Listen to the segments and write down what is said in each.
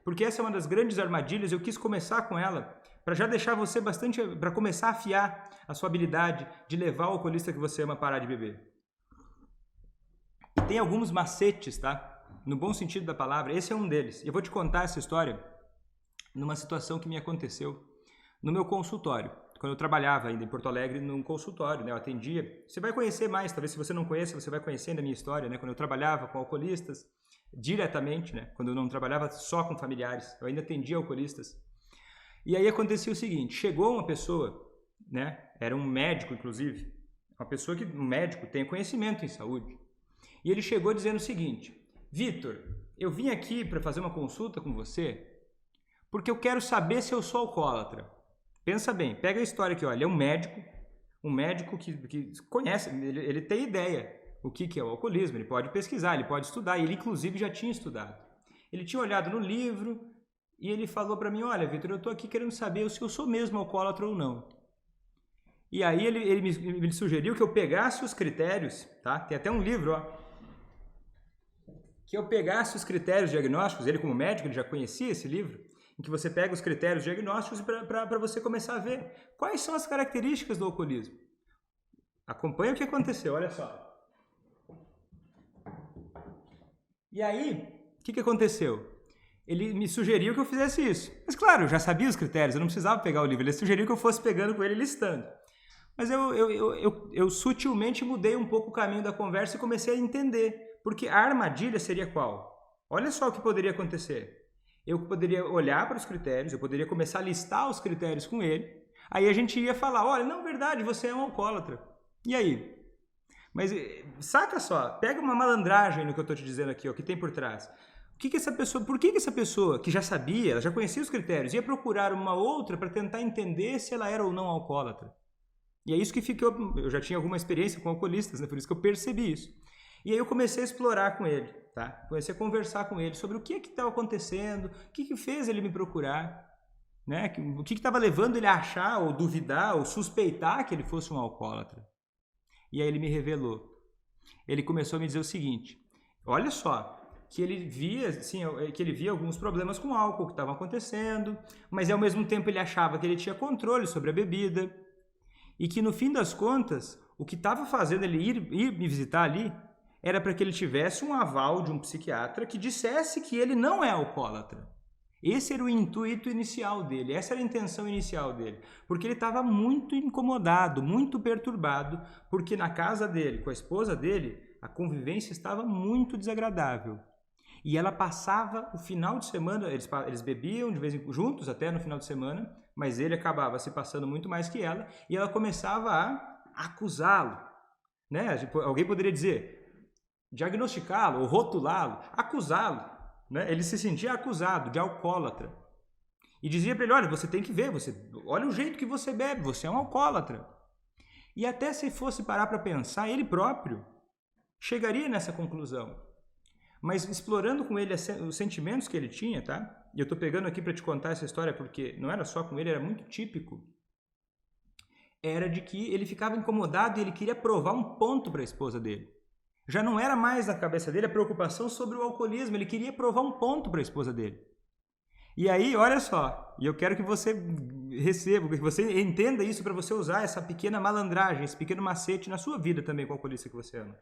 porque essa é uma das grandes armadilhas, eu quis começar com ela, para já deixar você para começar a afiar a sua habilidade de levar o alcoolista que você ama a parar de beber. Tem alguns macetes, tá? No bom sentido da palavra, esse é um deles. Eu vou te contar essa história numa situação que me aconteceu no meu consultório. Quando eu trabalhava ainda em Porto Alegre, num consultório, né? Eu atendia. Você vai conhecer mais, talvez se você não conhece, você vai conhecendo a minha história, né? Quando eu trabalhava com alcoolistas, diretamente, né? Quando eu não trabalhava só com familiares, eu ainda atendia alcoolistas. E aí acontecia o seguinte, chegou uma pessoa, né? Era um médico, inclusive, uma pessoa que, um médico, tem conhecimento em saúde. E ele chegou dizendo o seguinte, Vitor, eu vim aqui para fazer uma consulta com você porque eu quero saber se eu sou alcoólatra. Pensa bem, pega a história aqui, olha, ele é um médico que conhece, ele tem ideia o que é o alcoolismo, ele pode pesquisar, ele pode estudar, e ele inclusive já tinha estudado. Ele tinha olhado no livro e ele falou para mim, olha, Vitor, eu estou aqui querendo saber se eu sou mesmo alcoólatra ou não. E aí ele me sugeriu que eu pegasse os critérios, tá? Tem até um livro, ó, que eu pegasse os critérios diagnósticos, ele como médico, ele já conhecia esse livro, em que você pega os critérios diagnósticos para você começar a ver quais são as características do alcoolismo. Acompanha o que aconteceu, olha só. E aí, o que aconteceu? Ele me sugeriu que eu fizesse isso. Mas claro, eu já sabia os critérios, eu não precisava pegar o livro, ele sugeriu que eu fosse pegando com ele listando. Mas eu sutilmente mudei um pouco o caminho da conversa e comecei a entender. Porque a armadilha seria qual? Olha só o que poderia acontecer. Eu poderia olhar para os critérios, eu poderia começar a listar os critérios com ele, aí a gente ia falar, olha, não, verdade, você é um alcoólatra. E aí? Mas saca só, pega uma malandragem no que eu estou te dizendo aqui, ó, que tem por trás. Por que essa pessoa que já sabia, ela já conhecia os critérios, ia procurar uma outra para tentar entender se ela era ou não alcoólatra? E é isso que ficou, eu já tinha alguma experiência com alcoolistas, né? Por isso que eu percebi isso. E aí eu comecei a explorar com ele, tá? Comecei a conversar com ele sobre o que estava acontecendo, o que fez ele me procurar, né? O que estava levando ele a achar, ou duvidar, ou suspeitar que ele fosse um alcoólatra. E aí ele me revelou. Ele começou a me dizer o seguinte, olha só, que ele via alguns problemas com álcool que estavam acontecendo, mas ao mesmo tempo ele achava que ele tinha controle sobre a bebida, e que no fim das contas, o que estava fazendo ele ir me visitar ali, era para que ele tivesse um aval de um psiquiatra que dissesse que ele não é alcoólatra. Esse era o intuito inicial dele, essa era a intenção inicial dele. Porque ele estava muito incomodado, muito perturbado, porque na casa dele, com a esposa dele, a convivência estava muito desagradável. E ela passava o final de semana, eles bebiam de vez em quando, juntos até no final de semana, mas ele acabava se passando muito mais que ela, e ela começava a acusá-lo. Né? Alguém poderia dizer, diagnosticá-lo, ou rotulá-lo, acusá-lo. Né? Ele se sentia acusado de alcoólatra. E dizia para ele, olha, você tem que ver, olha o jeito que você bebe, você é um alcoólatra. E até se fosse parar para pensar, ele próprio chegaria nessa conclusão. Mas explorando com ele os sentimentos que ele tinha, tá? E eu estou pegando aqui para te contar essa história porque não era só com ele, era muito típico. Era de que ele ficava incomodado e ele queria provar um ponto para a esposa dele. Já não era mais na cabeça dele a preocupação sobre o alcoolismo, ele queria provar um ponto para a esposa dele. E aí, olha só, e eu quero que você receba, que você entenda isso para você usar essa pequena malandragem, esse pequeno macete na sua vida também com o alcoolista que você ama.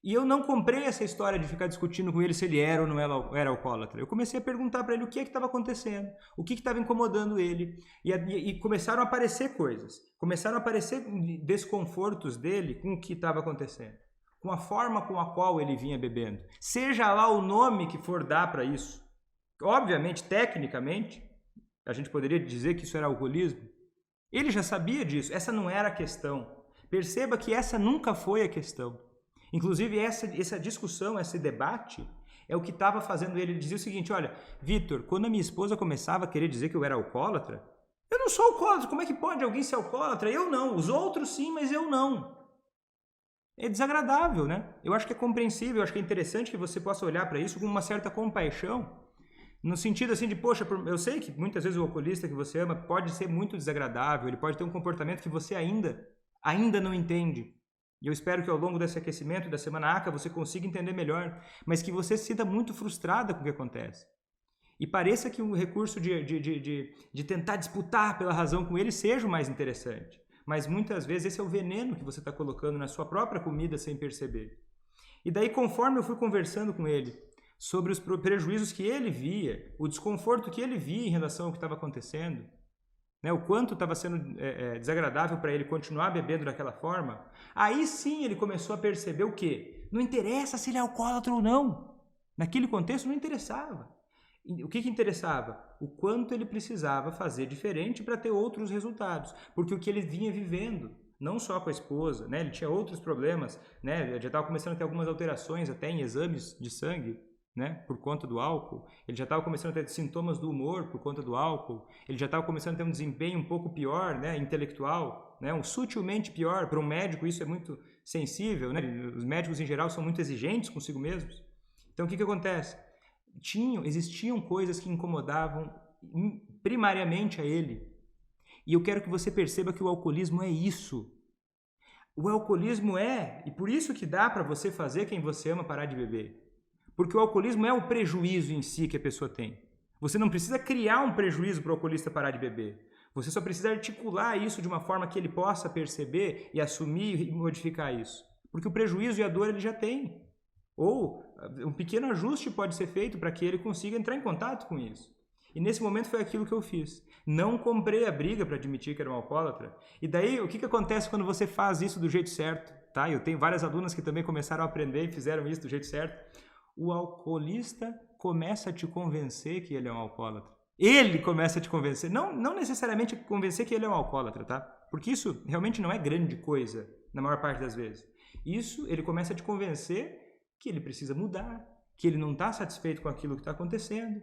E eu não comprei essa história de ficar discutindo com ele se ele era ou não era alcoólatra. Eu comecei a perguntar para ele o que estava acontecendo, o que estava incomodando ele. E começaram a aparecer coisas. Começaram a aparecer desconfortos dele com o que estava acontecendo. Com a forma com a qual ele vinha bebendo. Seja lá o nome que for dar para isso. Obviamente, tecnicamente, a gente poderia dizer que isso era alcoolismo. Ele já sabia disso. Essa não era a questão. Perceba que essa nunca foi a questão. Inclusive, essa discussão, esse debate, é o que estava fazendo ele dizer o seguinte, olha, Vitor, quando a minha esposa começava a querer dizer que eu era alcoólatra, eu não sou alcoólatra, como é que pode alguém ser alcoólatra? Eu não, os outros sim, mas eu não. É desagradável, né? Eu acho que é compreensível, eu acho que é interessante que você possa olhar para isso com uma certa compaixão, no sentido assim de, poxa, eu sei que muitas vezes o alcoolista que você ama pode ser muito desagradável, ele pode ter um comportamento que você ainda não entende. E eu espero que ao longo desse aquecimento da Semana ACA você consiga entender melhor, mas que você se sinta muito frustrada com o que acontece. E pareça que o recurso de tentar disputar pela razão com ele seja o mais interessante. Mas muitas vezes esse é o veneno que você está colocando na sua própria comida sem perceber. E daí, conforme eu fui conversando com ele sobre os prejuízos que ele via, o desconforto que ele via em relação ao que estava acontecendo, né, o quanto estava sendo desagradável para ele continuar bebendo daquela forma, aí sim ele começou a perceber o quê? Não interessa se ele é alcoólatra ou não. Naquele contexto não interessava. O que interessava? O quanto ele precisava fazer diferente para ter outros resultados. Porque o que ele vinha vivendo, não só com a esposa, né, ele tinha outros problemas, né, ele já estava começando a ter algumas alterações até em exames de sangue, né, por conta do álcool, ele já estava começando a ter sintomas do humor por conta do álcool, ele já estava começando a ter um desempenho um pouco pior, né, intelectual, né, sutilmente pior. Para um médico isso é muito sensível, né, os médicos em geral são muito exigentes consigo mesmos. Então o que acontece? Existiam coisas que incomodavam primariamente a ele. E eu quero que você perceba que o alcoolismo é isso. O alcoolismo e por isso que dá para você fazer quem você ama parar de beber. Porque o alcoolismo é o prejuízo em si que a pessoa tem. Você não precisa criar um prejuízo para o alcoolista parar de beber. Você só precisa articular isso de uma forma que ele possa perceber e assumir e modificar isso. Porque o prejuízo e a dor ele já tem. Ou um pequeno ajuste pode ser feito para que ele consiga entrar em contato com isso. E nesse momento foi aquilo que eu fiz. Não comprei a briga para admitir que era um alcoólatra. E daí, o que acontece quando você faz isso do jeito certo? Tá? Eu tenho várias alunas que também começaram a aprender e fizeram isso do jeito certo. O alcoolista começa a te convencer que ele é um alcoólatra. Ele começa a te convencer. Não necessariamente convencer que ele é um alcoólatra, tá? Porque isso realmente não é grande coisa, na maior parte das vezes. Isso, ele começa a te convencer que ele precisa mudar, que ele não está satisfeito com aquilo que está acontecendo.